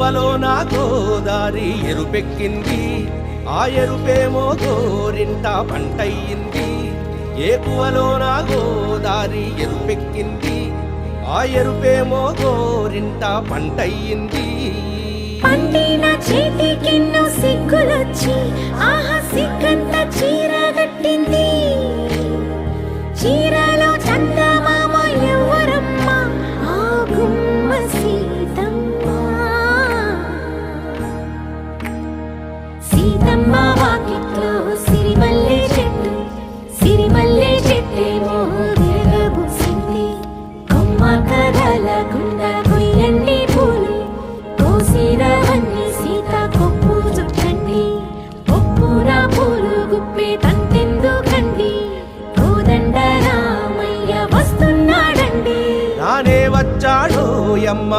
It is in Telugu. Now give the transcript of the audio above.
నా గోదారి ఎరుపెక్కింది, ఆ ఎరుపేమో గోరింట పంటయ్యింది. ఏకువలో నా గోదారి ఎరుపెక్కింది, ఆ ఎరుపేమో గోరింట పంటయ్యింది. పండిన చేతికెన్నో సిగ్గులొచ్చి ఆహా సిగ్గంత చీర కట్టింది. చీరలో చందమామ ఎవరమ్మ, ఆ గుమ్మ సీతమ్మ. సీతమ్మ వాకిట్లో సిరిమల్లె చెట్టు, సిరిమల్లె చెట్టేమో తిరగబూసింది. కొమ్మ కదలకుండా కొయ్యండి పూలు, కోసిరవన్నీ సీత కొప్పు చుట్టండి. కొప్పున పూలు గుప్పే తంతెందుకండి, కోదండ రామయ్య వస్తున్నాడండి. నానే వచ్చాడు యమ్మ